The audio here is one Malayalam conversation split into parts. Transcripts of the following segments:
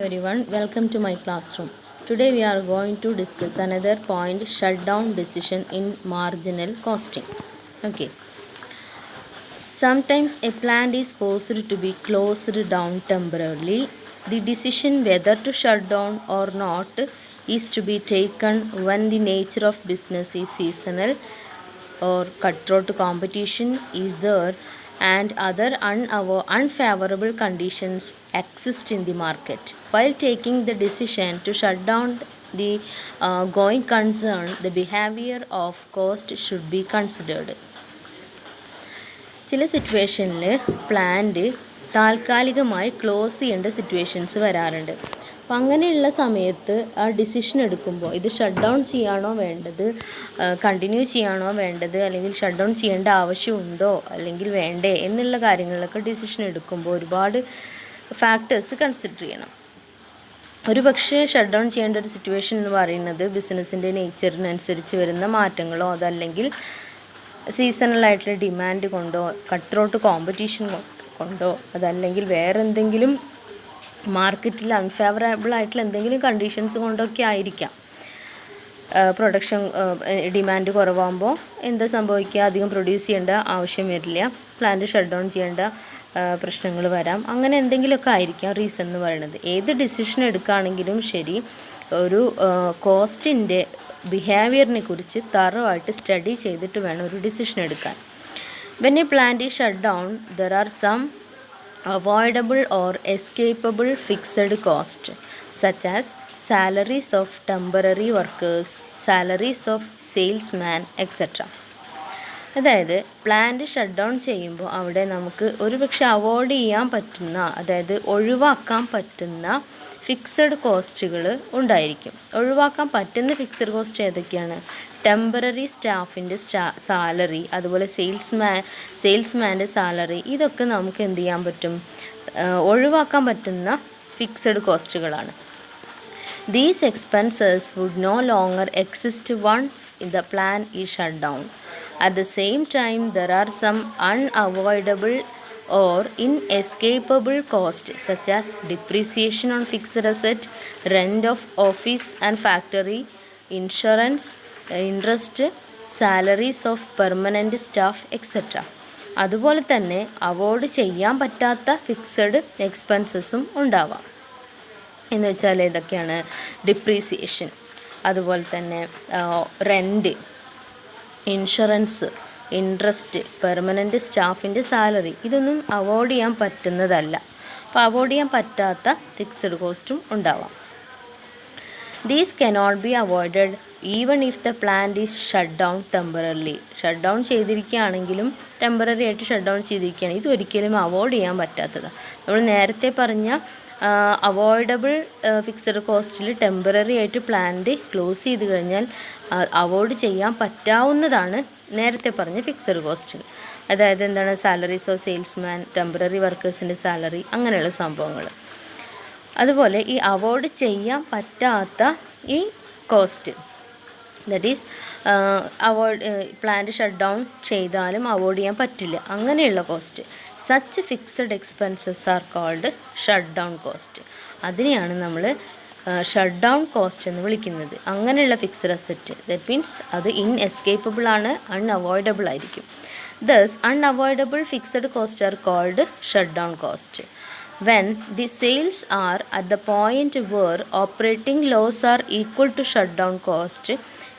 Everyone, welcome to my classroom. Today we are going to discuss another point, shutdown decision in marginal costing. Okay. Sometimes a plant is forced to be closed down temporarily. The decision whether to shut down or not is to be taken when the nature of business is seasonal or cutthroat competition is there and other unfavorable conditions exist in the market. While taking the decision to shut down the going concern, the behavior of cost should be considered. ചില സിറ്റുവേഷനിൽ പ്ലാന്റ് താൽക്കാലികമായി ക്ലോസ് ചെയ്യേണ്ട സിറ്റുവേഷൻസ് വരാറുണ്ട്. അപ്പം അങ്ങനെയുള്ള സമയത്ത് ആ ഡിസിഷൻ എടുക്കുമ്പോൾ ഇത് ഷട്ട് ഡൗൺ ചെയ്യാണോ വേണ്ടത്, കണ്ടിന്യൂ ചെയ്യാണോ വേണ്ടത്, അല്ലെങ്കിൽ ഷട്ട് ഡൗൺ ചെയ്യേണ്ട ആവശ്യമുണ്ടോ അല്ലെങ്കിൽ വേണ്ടേ എന്നുള്ള കാര്യങ്ങളിലൊക്കെ ഡിസിഷൻ എടുക്കുമ്പോൾ ഒരുപാട് ഫാക്ടേഴ്സ് കൺസിഡർ ചെയ്യണം. ഒരു പക്ഷേ ഷട്ട് ഡൗൺ ചെയ്യേണ്ട ഒരു സിറ്റുവേഷൻ എന്ന് പറയുന്നത് ബിസിനസ്സിൻ്റെ നേച്ചറിനനുസരിച്ച് വരുന്ന മാറ്റങ്ങളോ അതല്ലെങ്കിൽ സീസണലായിട്ടുള്ള ഡിമാൻഡ് കൊണ്ടോ കട്ട് കോമ്പറ്റീഷൻ കൊണ്ടോ അതല്ലെങ്കിൽ വേറെ എന്തെങ്കിലും മാർക്കറ്റിൽ അൺഫേവറബിൾ ആയിട്ടുള്ള എന്തെങ്കിലും കണ്ടീഷൻസ് കൊണ്ടൊക്കെ ആയിരിക്കാം. പ്രൊഡക്ഷൻ ഡിമാൻഡ് കുറവാകുമ്പോൾ എന്താ സംഭവിക്കുക, അധികം പ്രൊഡ്യൂസ് ചെയ്യേണ്ട ആവശ്യം വരില്ല, പ്ലാന്റ് ഷട്ട് ഡൗൺ ചെയ്യേണ്ട പ്രശ്നങ്ങൾ വരാം. അങ്ങനെ എന്തെങ്കിലുമൊക്കെ ആയിരിക്കാം റീസൺ എന്ന് പറയുന്നത്. ഏത് ഡിസിഷൻ എടുക്കുകയാണെങ്കിലും ശരി, ഒരു കോസ്റ്റിൻ്റെ ബിഹേവിയറിനെ കുറിച്ച് തറവായിട്ട് സ്റ്റഡി ചെയ്തിട്ട് വേണം ഒരു ഡിസിഷൻ എടുക്കാൻ. When a plant is shut down there are some avoidable or escapable fixed cost such as salaries of temporary workers, salaries of salesman, etc. അതായത് പ്ലാന്റ് ഷട്ട് ഡൗൺ ചെയ്യുമ്പോൾ അവിടെ നമുക്ക് ഒരുപക്ഷെ അവോയ്ഡ് ചെയ്യാൻ പറ്റുന്ന, അതായത് ഒഴിവാക്കാൻ പറ്റുന്ന ഫിക്സഡ് കോസ്റ്റുകൾ ഉണ്ടായിരിക്കും. ഒഴിവാക്കാൻ പറ്റുന്ന ഫിക്സഡ് കോസ്റ്റ് ഏതൊക്കെയാണ്? ടെമ്പററി സ്റ്റാഫിൻ്റെ സാലറി, അതുപോലെ സെയിൽസ്മാൻ്റെ സാലറി, ഇതൊക്കെ നമുക്ക് എന്ത് ചെയ്യാൻ പറ്റും? ഒഴിവാക്കാൻ പറ്റുന്ന fixed കോസ്റ്റുകളാണ്. These expenses would no longer exist once the plan is shut down. At the same time, there are some unavoidable or inescapable costs such as depreciation on fixed asset, rent of office and factory, insurance, interest, salaries of permanent staff, etc. അതുപോലെ തന്നെ അവോയ്ഡ് ചെയ്യാൻ പറ്റാത്ത ഫിക്സഡ് എക്സ്പെൻസസും ഉണ്ടാവാം. എന്ന് വെച്ചാൽ ഇതൊക്കെയാണ് ഡിപ്രീസിയേഷൻ, അതുപോലെ തന്നെ റെൻറ്റ്, ഇൻഷുറൻസ്, ഇൻട്രസ്റ്റ്, പെർമനൻറ്റ് സ്റ്റാഫിൻ്റെ സാലറി, ഇതൊന്നും അവോയ്ഡ് ചെയ്യാൻ പറ്റുന്നതല്ല. അപ്പോൾ അവോയ്ഡ് ചെയ്യാൻ പറ്റാത്ത ഫിക്സഡ് കോസ്റ്റും ഉണ്ടാവാം. These cannot be avoided even if the plant is shut down temporarily. Shut down ചെയ്തിരിക്കുകയാണെങ്കിലും ടെമ്പററി ആയിട്ട് ഷട്ട് ഡൗൺ ചെയ്തിരിക്കുകയാണെങ്കിൽ ഇതൊരിക്കലും അവോയ്ഡ് ചെയ്യാൻ പറ്റാത്തതാണ്. നമ്മൾ നേരത്തെ പറഞ്ഞ അവോയ്ഡബിൾ ഫിക്സഡ് കോസ്റ്റിൽ ടെമ്പററി ആയിട്ട് പ്ലാന്റ് ക്ലോസ് ചെയ്ത് കഴിഞ്ഞാൽ അവോയ്ഡ് ചെയ്യാൻ പറ്റാവുന്നതാണ് നേരത്തെ പറഞ്ഞ ഫിക്സഡ് കോസ്റ്റുകൾ. അതായത് എന്താണ്? സാലറീസ് ഓഫ് സെയിൽസ്മാൻ, ടെമ്പററി വർക്കേഴ്സിൻ്റെ സാലറി, അങ്ങനെയുള്ള സംഭവങ്ങൾ. അതുപോലെ ഈ അവോയ്ഡ് ചെയ്യാൻ പറ്റാത്ത ഈ cost, that is plant shut down ചെയ്താലും അവോയ്ഡ് ചെയ്യാൻ പറ്റില്ല, അങ്ങനെയുള്ള cost, such fixed expenses are called shut down cost. അതിനെയാണ് നമ്മൾ ഷട്ട് ഡൗൺ കോസ്റ്റ് എന്ന് വിളിക്കുന്നത്. അങ്ങനെയുള്ള ഫിക്സഡ് അസറ്റ്, ദറ്റ് മീൻസ് അത് ഇൻഎസ്കേപ്പബിൾ ആണ്, അൺഅവോയ്ഡബിൾ ആയിരിക്കും. Thus unavoidable fixed cost are called shut down cost. When the sales are at the point where operating loss are equal to shutdown cost,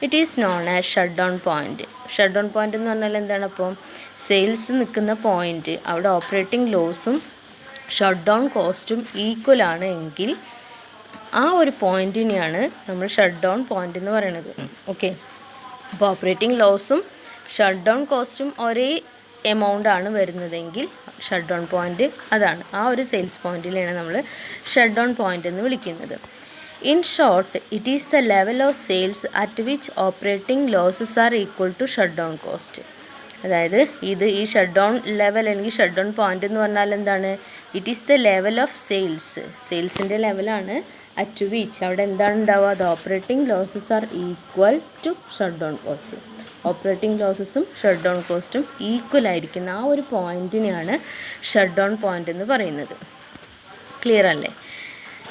it is known as shutdown point. Shutdown point എന്ന് പറഞ്ഞാൽ എന്താണ്? അപ്പോൾ സെയിൽസ് നിൽക്കുന്ന പോയിൻ്റ്, അവിടെ ഓപ്പറേറ്റിംഗ് ലോസും ഷട്ട് ഡൗൺ കോസ്റ്റും ഈക്വൽ ആണ് എങ്കിൽ ആ ഒരു പോയിൻറ്റിനെയാണ് നമ്മൾ ഷട്ട് ഡൗൺ പോയിൻ്റ് എന്ന് പറയുന്നത്. ഓക്കെ, അപ്പോൾ ഓപ്പറേറ്റിംഗ് ലോസും ഷട്ട് ഡൗൺ കോസ്റ്റും ഒരേ എമൗണ്ട് ആണ് വരുന്നതെങ്കിൽ ഷട്ട് ഡൗൺ പോയിൻ്റ് അതാണ്. ആ ഒരു സെയിൽസ് പോയിൻറ്റിലാണ് നമ്മൾ ഷട്ട് ഡൗൺ പോയിൻ്റ് എന്ന് വിളിക്കുന്നത്. In short, it is the level of sales at which operating losses are equal to shut down cost. അതായത് ഈ ഷട്ട് ഡൗൺ ലെവൽ അല്ലെങ്കിൽ ഷട്ട് ഡൗൺ പോയിൻ്റ് എന്ന് പറഞ്ഞാൽ എന്താണ്? It is the level of സെയിൽസിൻ്റെ ലെവലാണ് അറ്റ് വിച്ച് അവിടെ എന്താണ് ഉണ്ടാവുക? The operating losses are equal to shut down cost. Operating ലോസസും ഷട്ട് ഡൗൺ കോസ്റ്റും ഈക്വൽ ആയിരിക്കുന്ന ആ ഒരു പോയിൻറ്റിനെയാണ് ഷട്ട് ഡൗൺ പോയിൻ്റ് എന്ന് പറയുന്നത്. ക്ലിയർ അല്ലേ?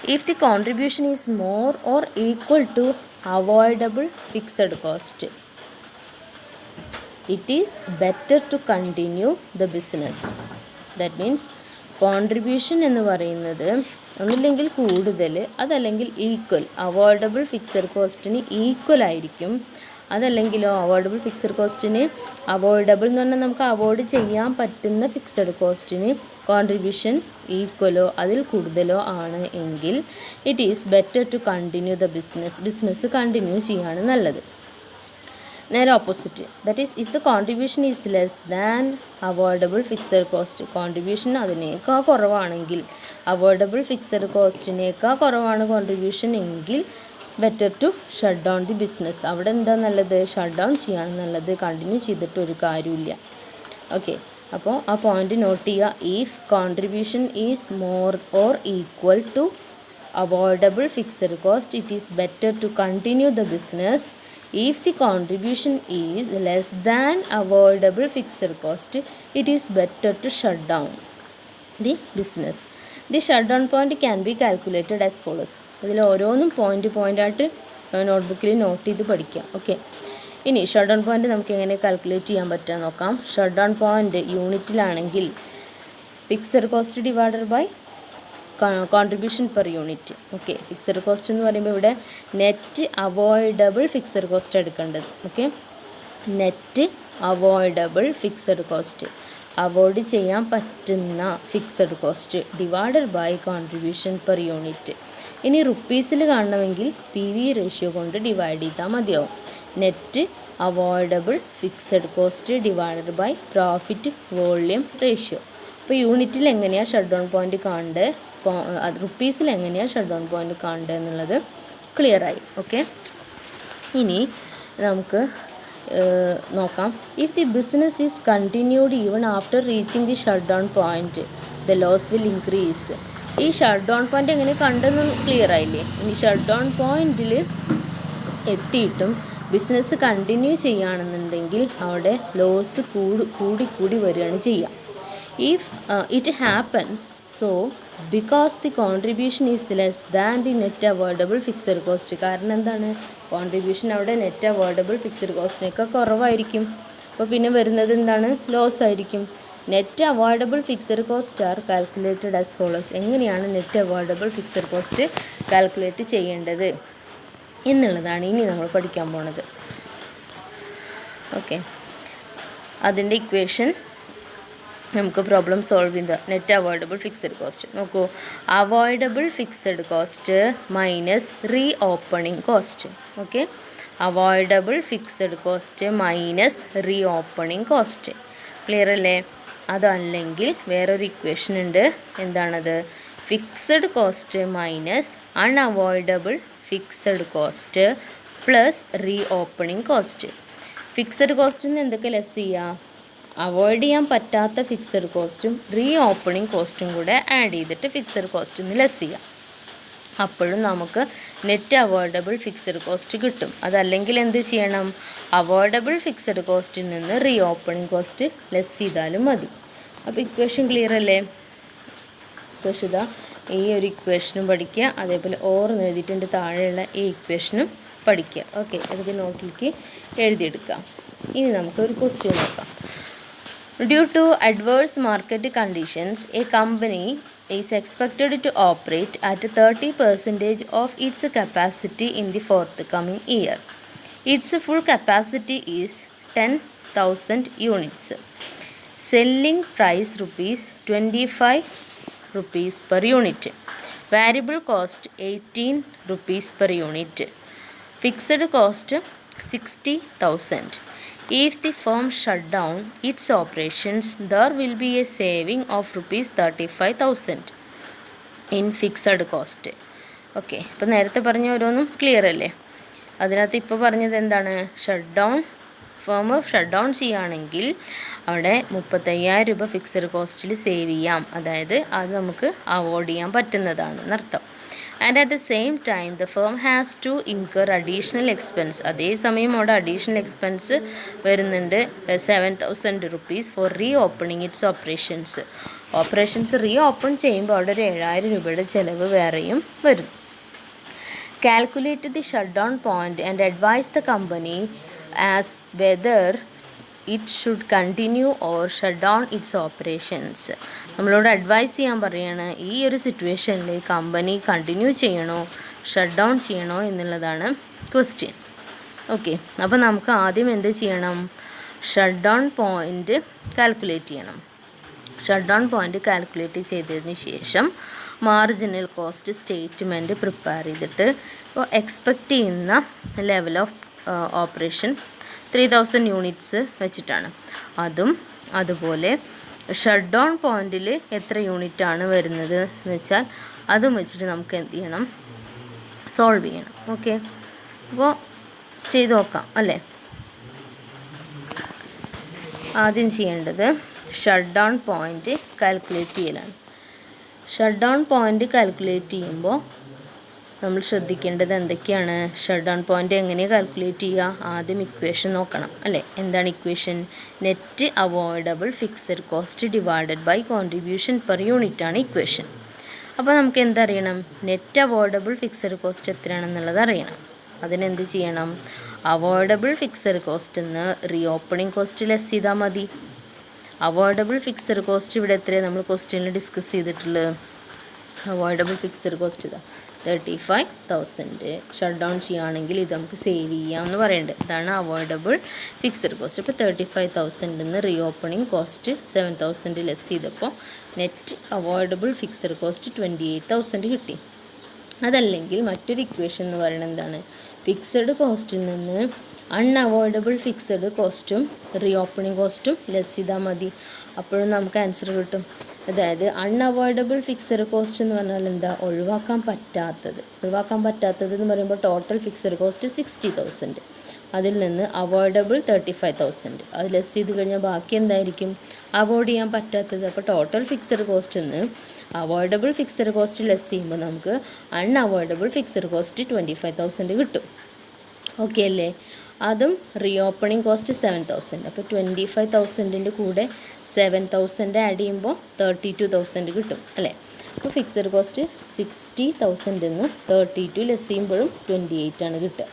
If the contribution is more or equal to avoidable fixed cost, it is better to continue the business. That means contribution എന്ന് പറയുന്നത് ഒന്നില്ലെങ്കിൽ കൂടുതൽ, അതല്ലെങ്കിൽ ഈക്വൽ, അവോയ്ഡബിൾ ഫിക്സഡ് കോസ്റ്റിന് ഈക്വൽ ആയിരിക്കും. അതല്ലെങ്കിലോ അവോയ്ഡബിൾ ഫിക്സഡ് കോസ്റ്റിന് അവോയ്ഡബിൾ എന്ന് പറഞ്ഞാൽ നമുക്ക് അവോയ്ഡ് ചെയ്യാൻ പറ്റുന്ന ഫിക്സഡ് കോസ്റ്റിന് കോൺട്രിബ്യൂഷൻ ഈക്വലോ അതിൽ കൂടുതലോ ആണ് എങ്കിൽ it is better to continue the business continue ചെയ്യാണ് നല്ലത്. നേരെ opposite, that is if the contribution is less than avoidable fixed cost, contribution അതിനേക്കാൾ കുറവാണെങ്കിൽ, അവോയ്ഡബിൾ ഫിക്സഡ് കോസ്റ്റിനേക്കാൾ കുറവാണ് കോൺട്രിബ്യൂഷൻ എങ്കിൽ better to shut down the business. അവിടെ എന്താ നല്ലത്? ഷട്ട് ഡൗൺ ചെയ്യാണ് നല്ലത്, കണ്ടിന്യൂ ചെയ്തിട്ട് ഒരു കാര്യമില്ല. ഓക്കെ, അപ്പോൾ ആ പോയിന്റ് നോട്ട് ചെയ്യുക. If contribution is more or equal to avoidable fixed cost, it is better to continue the business. If the contribution is less than avoidable fixed cost, it is better to shut down the business. The shutdown point can be calculated as follows. ഇതിൽ ഓരോന്നും പോയിൻ്റായിട്ട് നോട്ട്ബുക്കിൽ നോട്ട് ചെയ്ത് പഠിക്കാം. ഓക്കെ, ഇനി ഷട്ട് ഡൗൺ പോയിൻ്റ് നമുക്ക് എങ്ങനെ കാൽക്കുലേറ്റ് ചെയ്യാൻ പറ്റുക നോക്കാം. ഷട്ട് ഡൗൺ പോയിൻ്റ് യൂണിറ്റിലാണെങ്കിൽ fixed cost divided by contribution per unit. Okay, fixed cost എന്ന് പറയുമ്പോൾ ഇവിടെ നെറ്റ് അവോയ്ഡബിൾ ഫിക്സഡ് കോസ്റ്റ് എടുക്കേണ്ടത്. Okay, net avoidable fixed cost, avoid ചെയ്യാൻ പറ്റുന്ന fixed cost divided by contribution per unit. ഇനി റുപ്പീസിൽ കാണണമെങ്കിൽ PV റേഷ്യോ കൊണ്ട് ഡിവൈഡ് ചെയ്താൽ മതിയാവും. Net avoidable fixed cost divided by profit volume ratio. അപ്പോൾ യൂണിറ്റിൽ എങ്ങനെയാണ് ഷട്ട് ഡൗൺ പോയിൻ്റ് കാണേണ്ടത്, റുപ്പീസിൽ എങ്ങനെയാണ് ഷട്ട് ഡൗൺ പോയിൻ്റ് കാണേണ്ടത് എന്നുള്ളത് ക്ലിയറായി. ഓക്കെ, ഇനി നമുക്ക് നോക്കാം. If the business is continued even after reaching the shut down point, the loss will increase. ഈ ഷട്ട് ഡൗൺ പോയിൻ്റ് എങ്ങനെ കണ്ടെന്ന് ക്ലിയർ ആയില്ലേ? ഇനി ഷട്ട് ഡൗൺ പോയിൻറ്റിൽ എത്തിയിട്ടും ബിസിനസ് കണ്ടിന്യൂ ചെയ്യുകയാണെന്നുണ്ടെങ്കിൽ അവിടെ ലോസ് കൂടി വരികയാണ് ചെയ്യുക. If it happens so because the contribution is less than the net avoidable fixed cost, കാരണം എന്താണ്? കോൺട്രിബ്യൂഷൻ അവിടെ നെറ്റ് അവോയ്ഡബിൾ ഫിക്സഡ് കോസ്റ്റിനേക്കാൾ കുറവായിരിക്കും. അപ്പോൾ പിന്നെ വരുന്നത് എന്താണ്? ലോസ് ആയിരിക്കും. Net avoidable fixed cost are calculated as follows. എങ്ങനെയാണ് net avoidable fixed cost calculate ചെയ്യേണ്ടത് എന്നുള്ളതാണ് ഇനി നമ്മൾ പഠിക്കാൻ പോണത്. ഓക്കെ, അതിൻ്റെ ഇക്വേഷൻ നമുക്ക് പ്രോബ്ലം സോൾവ് ചെയ്ത നെറ്റ് അവോയ്ഡബിൾ ഫിക്സഡ് കോസ്റ്റ് നോക്കൂ. Avoidable fixed cost minus reopening cost. Okay, avoidable fixed cost minus reopening cost. Clear അല്ലേ? അതല്ലെങ്കിൽ വേറൊരു ഇക്വേഷൻ ഉണ്ട്. എന്താണത്? Fixed cost minus unavoidable fixed cost plus reopening cost. Fixed കോസ്റ്റിന് എന്തൊക്കെ ലെസ് ചെയ്യുക? അവോയ്ഡ് ചെയ്യാൻ പറ്റാത്ത ഫിക്സഡ് കോസ്റ്റും റീ ഓപ്പണിംഗ് കോസ്റ്റും കൂടെ ആഡ് ചെയ്തിട്ട് ഫിക്സഡ് കോസ്റ്റിൽ നിന്ന് ലെസ് ചെയ്യാം. അപ്പോഴും നമുക്ക് നെറ്റ് അവോയ്ഡബിൾ ഫിക്സഡ് കോസ്റ്റ് കിട്ടും. അതല്ലെങ്കിൽ എന്ത് ചെയ്യണം? അവോയ്ഡബിൾ ഫിക്സഡ് കോസ്റ്റിൽ നിന്ന് റീ ഓപ്പണിംഗ് കോസ്റ്റ് ലെസ് ചെയ്താലും മതി. അപ്പോൾ ഇക്വേഷൻ ക്ലിയർ അല്ലേ? ഇക്വേഷൻ ഈ ഒരു ഇക്വേഷനും പഠിക്കുക, അതേപോലെ ഓർന്ന് എഴുതിയിട്ടുണ്ട് താഴെയുള്ള ഈ ഇക്വേഷനും പഠിക്കുക. ഓക്കെ, അതൊക്കെ നോട്ടിലേക്ക് എഴുതിയെടുക്കാം. ഇനി നമുക്കൊരു ക്വസ്റ്റ്യൻ നോക്കാം. Due to adverse market conditions, a company is expected to operate at 30% of its capacity in the forthcoming year. Its full capacity is 10,000 units. Selling price ₹25 per unit. Variable cost 18 rupees per unit. Fixed cost 60,000. If the firm shut down its operations, there will be a saving of ₹35,000 in fixed cost. Okay, ഇപ്പോൾ നേരത്തെ പറഞ്ഞ ഓരോന്നും ക്ലിയർ അല്ലേ? അതിനകത്ത് ഇപ്പോൾ പറഞ്ഞത് എന്താണ്? ഫേം ഷട്ട് ഡൗൺ ചെയ്യുകയാണെങ്കിൽ അവിടെ 35,000 രൂപ ഫിക്സഡ് കോസ്റ്റിൽ സേവ് ചെയ്യാം. അതായത് അത് നമുക്ക് അവോയ്ഡ് ചെയ്യാൻ പറ്റുന്നതാണ് എന്നർത്ഥം. And at the same time the firm has to incur additional expense. അതേസമയം അവിടെ അഡീഷണൽ എക്സ്പെൻസ് വരുന്നുണ്ട് 7,000 rupees for reopening its operations. Operations reopen ചെയ്യുമ്പോൾ അവിടെ ഒരു 7,000 രൂപയുടെ ചിലവ് വേറെയും വരും. Calculate the shut down point and advise the company as whether it should continue or shut down its operations. നമ്മളോട് അഡ്വൈസ് ചെയ്യാൻ പറയുകയാണ് ഈ ഒരു സിറ്റുവേഷനിൽ കമ്പനി കണ്ടിന്യൂ ചെയ്യണോ ഷട്ട് ഡൗൺ ചെയ്യണോ എന്നുള്ളതാണ് ക്വസ്റ്റ്യൻ. ഓക്കെ, അപ്പോൾ നമുക്ക് ആദ്യം എന്ത് ചെയ്യണം? ഷട്ട് ഡൗൺ പോയിൻ്റ് കാൽക്കുലേറ്റ് ചെയ്യണം. ഷട്ട് ഡൗൺ പോയിൻ്റ് കാൽക്കുലേറ്റ് ചെയ്തതിന് ശേഷം മാർജിനൽ കോസ്റ്റ് സ്റ്റേറ്റ്മെൻറ്റ് പ്രിപ്പയർ ചെയ്തിട്ട് ഇപ്പോൾ എക്സ്പെക്റ്റ് ചെയ്യുന്ന ലെവൽ ഓഫ് ഓപ്പറേഷൻ 3000 യൂണിറ്റ്സ് വെച്ചിട്ടാണ്. അതുപോലെ ഷട്ട് ഡൗൺ പോയിൻറ്റിൽ എത്ര യൂണിറ്റാണ് വരുന്നത് എന്ന് വെച്ചാൽ അതും വെച്ചിട്ട് നമുക്ക് എന്ത് ചെയ്യണം? സോൾവ് ചെയ്യണം. ഓക്കെ, അപ്പോൾ ചെയ്ത് നോക്കാം അല്ലേ. ആദ്യം ചെയ്യേണ്ടത് ഷട്ട് ഡൗൺ പോയിൻ്റ് കാൽക്കുലേറ്റ് ചെയ്യലാണ്. ഷട്ട് ഡൗൺ പോയിൻ്റ് കാൽക്കുലേറ്റ് ചെയ്യുമ്പോൾ നമ്മൾ ശ്രദ്ധിക്കേണ്ടത് എന്തൊക്കെയാണ്? ഷട്ട് ഡൗൺ പോയിൻ്റ് എങ്ങനെയാണ് കാൽക്കുലേറ്റ് ചെയ്യുക? ആദ്യം ഇക്വേഷൻ നോക്കണം അല്ലേ. എന്താണ് equation? Net avoidable fixed cost divided by contribution per unit ആണ് ഇക്വേഷൻ. അപ്പോൾ നമുക്ക് എന്തറിയണം? നെറ്റ് അവോയ്ഡബിൾ ഫിക്സഡ് കോസ്റ്റ് എത്രയാണെന്നുള്ളത് അറിയണം. അതിനെന്ത് ചെയ്യണം? അവോയ്ഡബിൾ ഫിക്സഡ് കോസ്റ്റ് എന്ന് റീ ഓപ്പണിംഗ് കോസ്റ്റ് ലെസ് ചെയ്താൽ മതി. അവോയ്ഡബിൾ ഫിക്സഡ് കോസ്റ്റ് ഇവിടെ എത്രയാണ് നമ്മൾ ക്വസ്റ്റ്യനിൽ ഡിസ്കസ് ചെയ്തിട്ടുള്ളത്? അവോയ്ഡബിൾ ഫിക്സഡ് കോസ്റ്റ് ഇതാ 35,000. ഷട്ട് ഡൗൺ ചെയ്യുകയാണെങ്കിൽ ഇത് നമുക്ക് സേവ് ചെയ്യാമെന്ന് പറയുന്നുണ്ട്. ഇതാണ് അവോയ്ഡബിൾ ഫിക്സഡ് കോസ്റ്റ്. ഇപ്പോൾ 35,000 നിന്ന് റീ ഓപ്പണിംഗ് കോസ്റ്റ് 7,000 ലെസ് ചെയ്തപ്പോൾ നെറ്റ് അവോയ്ഡബിൾ ഫിക്സഡ് കോസ്റ്റ് 28,000 കിട്ടി. അതല്ലെങ്കിൽ മറ്റൊരു ഇക്വേഷൻ എന്ന് പറയുന്നത് എന്താണ്? ഫിക്സഡ് കോസ്റ്റിൽ നിന്ന് അൺഅവോയ്ഡബിൾ ഫിക്സഡ് കോസ്റ്റും റീ ഓപ്പണിംഗ് കോസ്റ്റും ലെസ് ചെയ്താൽ മതി. അപ്പോഴും നമുക്ക് ആൻസർ കിട്ടും. അതായത് അൺഅവോയ്ഡബിൾ ഫിക്സഡ് കോസ്റ്റ് എന്ന് പറഞ്ഞാൽ എന്താ? ഒഴിവാക്കാൻ പറ്റാത്തത് എന്ന് പറയുമ്പോൾ ടോട്ടൽ ഫിക്സഡ് കോസ്റ്റ് 60,000, അതിൽ നിന്ന് അവോയ്ഡബിൾ 35,000. അത് ലെസ് ചെയ്ത് കഴിഞ്ഞാൽ ബാക്കി എന്തായിരിക്കും? അവോയ്ഡ് ചെയ്യാൻ പറ്റാത്തത്. അപ്പോൾ ടോട്ടൽ ഫിക്സഡ് കോസ്റ്റ് നിന്ന് അവോയ്ഡബിൾ ഫിക്സഡ് കോസ്റ്റ് ലെസ് ചെയ്യുമ്പോൾ നമുക്ക് അൺഅവോയ്ഡബിൾ ഫിക്സഡ് കോസ്റ്റ് 25,000 കിട്ടും. ഓക്കെ അല്ലേ? അതും റീ ഓപ്പണിംഗ് കോസ്റ്റ് 7,000. അപ്പോൾ 25,000ൻ്റെ കൂടെ 7,000 ആഡ് ചെയ്യുമ്പോൾ 32,000 കിട്ടും അല്ലേ. അപ്പോൾ ഫിക്സഡ് കോസ്റ്റ് 60,000 നിന്ന് 32 ലെസ് ചെയ്യുമ്പോഴും 28 ആണ് കിട്ടുക.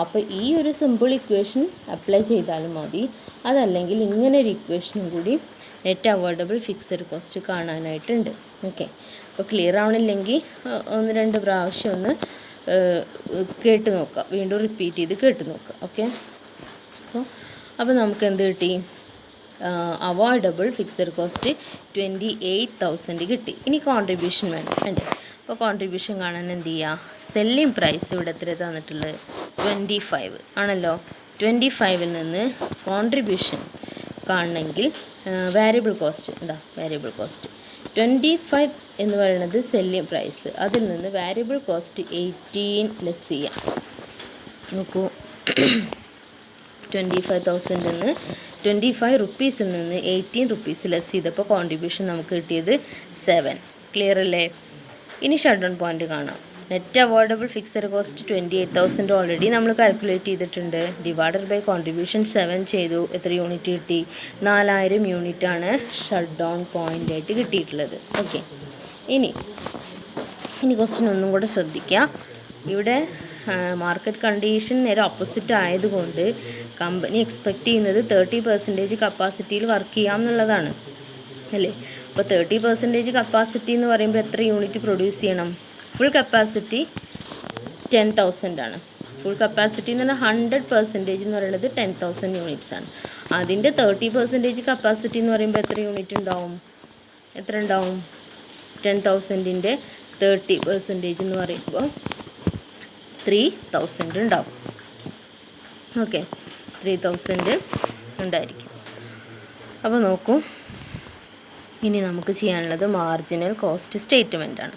അപ്പോൾ ഈ ഒരു സിമ്പിൾ ഇക്വേഷൻ അപ്ലൈ ചെയ്താലും മതി. അതല്ലെങ്കിൽ ഇങ്ങനെ ഒരു ഇക്വേഷനും കൂടി നെറ്റ് അവോയ്ഡബിൾ ഫിക്സഡ് കോസ്റ്റ് കാണാനായിട്ടുണ്ട്. ഓക്കെ, അപ്പോൾ ക്ലിയർ ആവണില്ലെങ്കിൽ 1-2 പ്രാവശ്യം ഒന്ന് കേട്ട് നോക്കുക, വീണ്ടും റിപ്പീറ്റ് ചെയ്ത് കേട്ട് നോക്കുക. ഓക്കെ, അപ്പോൾ നമുക്ക് എന്ത് കിട്ടി? അവോയ്ഡബിൾ ഫിക്സഡ് കോസ്റ്റ് 28,000 കിട്ടി. ഇനി കോൺട്രിബ്യൂഷൻ വേണ്ടേ? അപ്പോൾ കോൺട്രിബ്യൂഷൻ കാണാൻ എന്ത് ചെയ്യുക? സെല്ലിംഗ് പ്രൈസ് ഇവിടെ എത്ര തന്നിട്ടുള്ളത്? 25 ആണല്ലോ. 25-ൽ നിന്ന് കോൺട്രിബ്യൂഷൻ കാണണമെങ്കിൽ വാരിയബിൾ കോസ്റ്റ് വാരിയബിൾ കോസ്റ്റ് 25 എന്ന് പറയുന്നത് സെല്ലിംഗ് പ്രൈസ്. അതിൽ നിന്ന് വാരിയബിൾ കോസ്റ്റ് 18 ലെസ് ചെയ്യാം. നോക്കൂ, 25,000 നിന്ന് 25 റുപ്പീസിൽ നിന്ന് 18 റുപ്പീസ് ലെസ് ചെയ്തപ്പോൾ കോൺട്രിബ്യൂഷൻ നമുക്ക് കിട്ടിയത് 7. ക്ലിയർ അല്ലേ? ഇനി ഷട്ട് ഡൗൺ പോയിൻ്റ് കാണാം. Net avoidable fixed cost 28,000 already നമ്മൾ കാൽക്കുലേറ്റ് ചെയ്തിട്ടുണ്ട്. ഡിവൈഡഡ് ബൈ കോൺട്രിബ്യൂഷൻ 7 ചെയ്തു. എത്ര യൂണിറ്റ് കിട്ടി? 4,000 യൂണിറ്റാണ് ഷട്ട് ഡൗൺ പോയിൻ്റ് ആയിട്ട് കിട്ടിയിട്ടുള്ളത്. ഓക്കെ, ഇനി ക്വസ്റ്റ്യൻ ഒന്നും കൂടെ ശ്രദ്ധിക്കുക. ഇവിടെ മാർക്കറ്റ് കണ്ടീഷൻ നേരെ ഓപ്പോസിറ്റ് ആയതുകൊണ്ട് കമ്പനി എക്സ്പെക്റ്റ് ചെയ്യുന്നത് 30% കപ്പാസിറ്റിയിൽ വർക്ക് ചെയ്യാം എന്നുള്ളതാണ് അല്ലേ. അപ്പോൾ 30% കപ്പാസിറ്റി എന്ന് പറയുമ്പോൾ എത്ര യൂണിറ്റ് പ്രൊഡ്യൂസ് ചെയ്യണം? ഫുൾ കപ്പാസിറ്റി 10,000 ആണ്. ഫുൾ കപ്പാസിറ്റി എന്ന് പറഞ്ഞാൽ 100% എന്ന് പറയുന്നത് 10,000 യൂണിറ്റ്സ് ആണ്. അതിൻ്റെ 30% കപ്പാസിറ്റി എന്ന് പറയുമ്പോൾ എത്ര യൂണിറ്റ് ഉണ്ടാവും? എത്ര ഉണ്ടാവും? 10,000ൻ്റെ 30% എന്ന് പറയുമ്പോൾ 3,000 ഉണ്ടാവും. ഓക്കെ, 3,000 ഉണ്ടായിരിക്കും. അപ്പോൾ നോക്കൂ, ഇനി നമുക്ക് ചെയ്യാനുള്ളത് മാർജിനൽ കോസ്റ്റ് സ്റ്റേറ്റ്മെൻ്റ് ആണ്.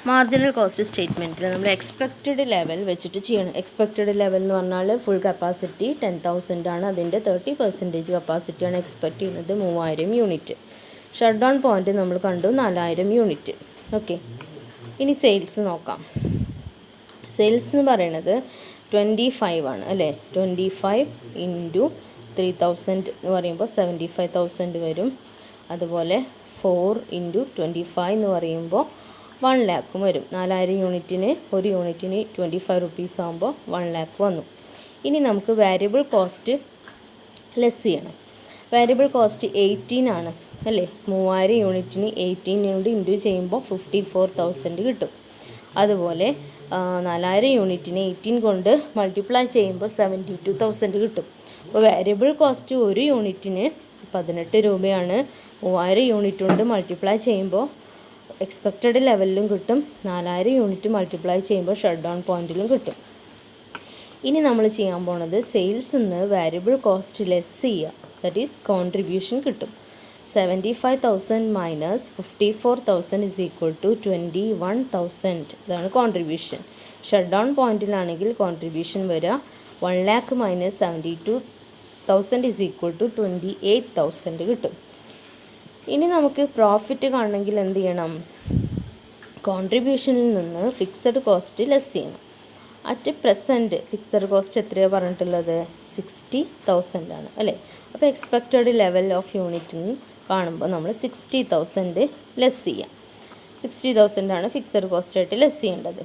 മാർജിനൽ കോസ്റ്റ് സ്റ്റേറ്റ്മെൻറ്റിൽ നമ്മൾ എക്സ്പെക്റ്റഡ് ലെവൽ വെച്ചിട്ട് ചെയ്യണം. എക്സ്പെക്റ്റഡ് ലെവൽ എന്ന് പറഞ്ഞാൽ ഫുൾ കപ്പാസിറ്റി 10,000 ആണ്. അതിൻ്റെ 30% കപ്പാസിറ്റിയാണ് എക്സ്പെക്റ്റ് ചെയ്യുന്നത് 3,000 യൂണിറ്റ്. ഷട്ട് ഡൗൺ പോയിൻ്റ് നമ്മൾ കണ്ടു 4,000 യൂണിറ്റ്. ഓക്കെ, ഇനി സെയിൽസ് നോക്കാം. സെയിൽസ് എന്ന് പറയുന്നത് 25 ആണ് അല്ലേ. 25 × 3,000 എന്ന് പറയുമ്പോൾ 75,000 വരും. അതുപോലെ 4 ഇൻറ്റു 25 എന്ന് പറയുമ്പോൾ 1 ലാക്കും വരും. 4000 യൂണിറ്റിന് ഒരു യൂണിറ്റിന് 25 റുപ്പീസ് ആകുമ്പോൾ 1 ലാക്ക് വന്നു. ഇനി നമുക്ക് വാരിയബിൾ കോസ്റ്റ് ലെസ് ചെയ്യണം. വാരിയബിൾ കോസ്റ്റ് 18 ആണ് അല്ലേ. 3000 യൂണിറ്റിന് 18 കൊണ്ട് ഇൻറ്റു ചെയ്യുമ്പോൾ 54,000 കിട്ടും. അതുപോലെ 4000 യൂണിറ്റിന് 18 കൊണ്ട് മൾട്ടിപ്ലൈ ചെയ്യുമ്പോൾ 72,000 കിട്ടും. അപ്പോൾ വാരിയബിൾ കോസ്റ്റ് ഒരു യൂണിറ്റിന് 18 രൂപയാണ്. 3000 യൂണിറ്റ് കൊണ്ട് മൾട്ടിപ്ലൈ ചെയ്യുമ്പോൾ എക്സ്പെക്റ്റഡ് ലെവലിലും കിട്ടും. 4000 യൂണിറ്റ് മൾട്ടിപ്ലൈ ചെയ്യുമ്പോൾ ഷട്ട് ഡൗൺ പോയിൻറ്റിലും കിട്ടും. ഇനി നമ്മൾ ചെയ്യാൻ പോണത് സെയിൽസിൽ നിന്ന് വാരിയബിൾ കോസ്റ്റ് ലെസ് ചെയ്യുക. ദാറ്റ് ഈസ് കോൺട്രിബ്യൂഷൻ കിട്ടും. 75,000 മൈനസ് 54,000 ഇസ് ഈക്വൽ ടു 21,000. ഇതാണ് കോൺട്രിബ്യൂഷൻ. ഷട്ട് ഡൗൺ പോയിൻറ്റിലാണെങ്കിൽ കോൺട്രിബ്യൂഷൻ വരിക 1 lakh minus 72,000 is equal to 28,000 കിട്ടും. ഇനി നമുക്ക് പ്രോഫിറ്റ് കാണണമെങ്കിൽ എന്ത് ചെയ്യണം? കോൺട്രിബ്യൂഷനിൽ നിന്ന് ഫിക്സഡ് കോസ്റ്റ് ലെസ് ചെയ്യണം. അറ്റ് പ്രസൻറ്റ് ഫിക്സഡ് കോസ്റ്റ് എത്രയാണ് പറഞ്ഞിട്ടുള്ളത്? 60,000 ആണ് അല്ലേ. അപ്പോൾ എക്സ്പെക്റ്റഡ് ലെവൽ ഓഫ് യൂണിറ്റിന് കാണുമ്പോൾ നമ്മൾ 60,000 ലെസ് ചെയ്യാം. 60,000 ആണ് ഫിക്സഡ് കോസ്റ്റായിട്ട് ലെസ് ചെയ്യേണ്ടത്.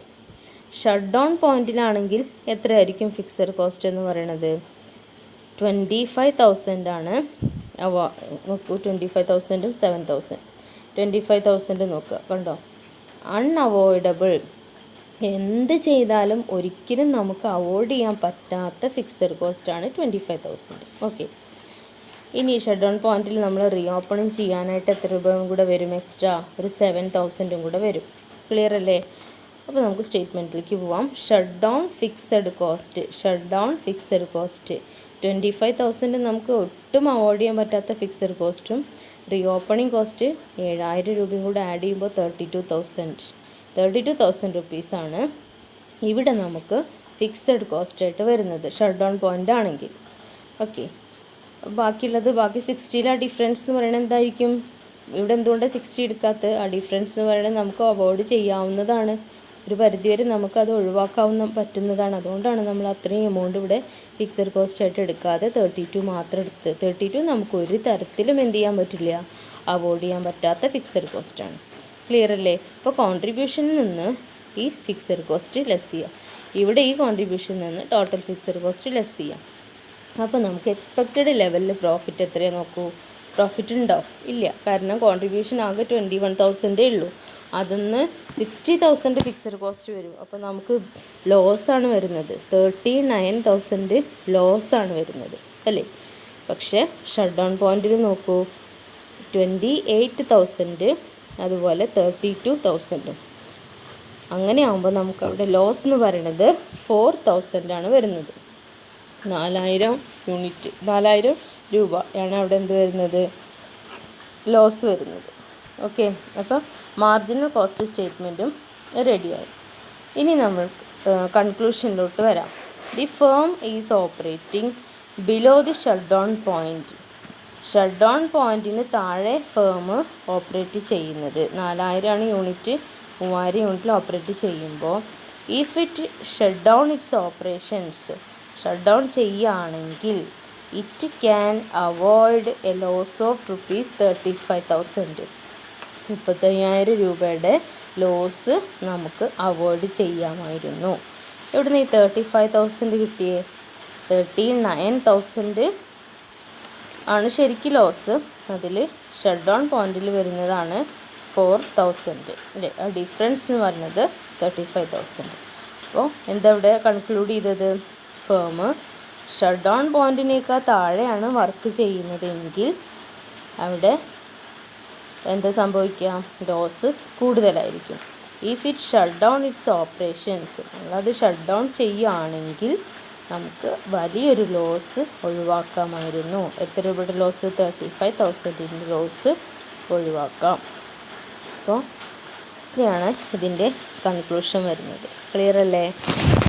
ഷട്ട് ഡൗൺ പോയിൻറ്റിലാണെങ്കിൽ എത്രയായിരിക്കും ഫിക്സഡ് കോസ്റ്റ് എന്ന് പറയുന്നത്? 25,000 ആണ്. നോക്കൂ, 25,000ഉം 7,000. 25,000 നോക്കുക, കണ്ടോ. അൺഅവോയ്ഡബിൾ, എന്ത് ചെയ്താലും ഒരിക്കലും നമുക്ക് അവോയ്ഡ് ചെയ്യാൻ പറ്റാത്ത ഫിക്സഡ് കോസ്റ്റാണ് 25,000. ഓക്കെ. ഇനി ഷട്ട് ഡൗൺ പോയിൻറ്റിൽ നമ്മൾ റീ ഓപ്പണിങ് ചെയ്യാനായിട്ട് എത്ര രൂപയും കൂടെ വരും? എക്സ്ട്രാ ഒരു 7,000 കൂടെ വരും. ക്ലിയർ അല്ലേ? അപ്പോൾ നമുക്ക് സ്റ്റേറ്റ്മെൻറ്റിലേക്ക് പോവാം. Shut down fixed cost. 25,000 നമുക്ക് ഒട്ടും അവോയ്ഡ് ചെയ്യാൻ പറ്റാത്ത ഫിക്സഡ് കോസ്റ്റും റീ ഓപ്പണിങ് കോസ്റ്റ് 7,000 രൂപയും കൂടെ ആഡ് ചെയ്യുമ്പോൾ 32,000 റുപ്പീസാണ് ഇവിടെ നമുക്ക് ഫിക്സഡ് കോസ്റ്റായിട്ട് വരുന്നത് ഷട്ട് ഡൗൺ പോയിൻ്റ് ആണെങ്കിൽ. ഓക്കെ. ബാക്കി 60 ആ ഡിഫറൻസ് എന്ന് പറയുന്നത് എന്തായിരിക്കും? ഇവിടെ എന്തുകൊണ്ടാണ് 60 എടുക്കാത്തത്? ആ ഡിഫറൻസ് എന്ന് പറയുന്നത് നമുക്ക് അവോയ്ഡ് ചെയ്യാവുന്നതാണ്. ഒരു പരിധിവരെ നമുക്കത് പറ്റുന്നതാണ്. അതുകൊണ്ടാണ് നമ്മൾ അത്രയും എമൗണ്ട് ഇവിടെ ഫിക്സഡ് കോസ്റ്റായിട്ട് എടുക്കാതെ 32 മാത്രം എടുത്ത്. 32 നമുക്ക് ഒരു തരത്തിലും എന്ത് ചെയ്യാൻ പറ്റില്ല, അവോയ്ഡ് ചെയ്യാൻ പറ്റാത്ത ഫിക്സഡ് കോസ്റ്റാണ്. ക്ലിയർ അല്ലേ? അപ്പോൾ കോൺട്രിബ്യൂഷനിൽ നിന്ന് ഈ ഫിക്സഡ് കോസ്റ്റ് ലെസ് ചെയ്യാം. ഇവിടെ ഈ കോൺട്രിബ്യൂഷനിൽ നിന്ന് ടോട്ടൽ ഫിക്സഡ് കോസ്റ്റ് ലെസ് ചെയ്യാം. അപ്പോൾ നമുക്ക് എക്സ്പെക്റ്റഡ് ലെവലിൽ പ്രോഫിറ്റ് എത്രയാണ് നോക്കൂ. പ്രോഫിറ്റ് ഉണ്ടോ? ഇല്ല. കാരണം കോൺട്രിബ്യൂഷൻ ആകെ 21,000 ഉള്ളൂ. അതിന്ന് 60,000 ഫിക്സഡ് കോസ്റ്റ് വരും. അപ്പോൾ നമുക്ക് ലോസാണ് വരുന്നത്. 39,000 ലോസാണ് വരുന്നത് അല്ലേ. പക്ഷേ ഷട്ട് ഡൗൺ പോയിൻറ്റിൽ നോക്കൂ, 28,000 അതുപോലെ 32,000. അങ്ങനെ ആകുമ്പോൾ നമുക്ക് അവിടെ ലോസ് എന്ന് പറയുന്നത് 4,000 ആണ് വരുന്നത്. 4,000 രൂപയാണ് അവിടെ എന്ത് വരുന്നത്? ലോസ് വരുന്നത്. ഓക്കെ. അപ്പോൾ മാർജിനൽ കോസ്റ്റ് സ്റ്റേറ്റ്മെൻറ്റും റെഡിയായി. ഇനി നമ്മൾ കൺക്ലൂഷനിലോട്ട് വരാം. The firm is operating below the shut down point. Shut down പോയിൻറ്റിന് താഴെ ഫേം ഓപ്പറേറ്റ് ചെയ്യുന്നത് 4,000 യൂണിറ്റ് 3,000 യൂണിറ്റിൽ ഓപ്പറേറ്റ് ചെയ്യുമ്പോൾ if it shut down its operations, shut down ചെയ്യുകയാണെങ്കിൽ it can avoid a loss of ₹35,000. 35,000 രൂപയുടെ ലോസ് നമുക്ക് അവോയ്ഡ് ചെയ്യാമായിരുന്നു. എവിടുന്ന് ഈ 35,000 കിട്ടിയേ? 39,000 ആണ് ശരിക്കും ലോസ്. അതിൽ ഷട്ട് ഡൗൺ പോയിൻറ്റിൽ വരുന്നതാണ് 4,000 അല്ലേ. ആ ഡിഫറൻസ് എന്ന് പറയുന്നത് 35,000. അപ്പോൾ എന്താ ഇവിടെ കൺക്ലൂഡ് ചെയ്തത്? ഫേം ഷട്ട് ഡൗൺ പോയിൻറ്റിനേക്കാൾ താഴെയാണ് വർക്ക് ചെയ്യുന്നതെങ്കിൽ അവിടെ എന്താ സംഭവിക്കുക? ലോസ് കൂടുതലായിരിക്കും. If it shut down its operations, നമ്മളത് ഷട്ട് ഡൗൺ ചെയ്യുകയാണെങ്കിൽ നമുക്ക് വലിയൊരു ലോസ് ഒഴിവാക്കാമായിരുന്നു. എത്ര രൂപയുടെ ലോസ്? 35,000 ലോസ് ഒഴിവാക്കാം. അപ്പോൾ ഇത്രയാണ് ഇതിൻ്റെ കൺക്ലൂഷൻ വരുന്നത്. ക്ലിയർ അല്ലേ?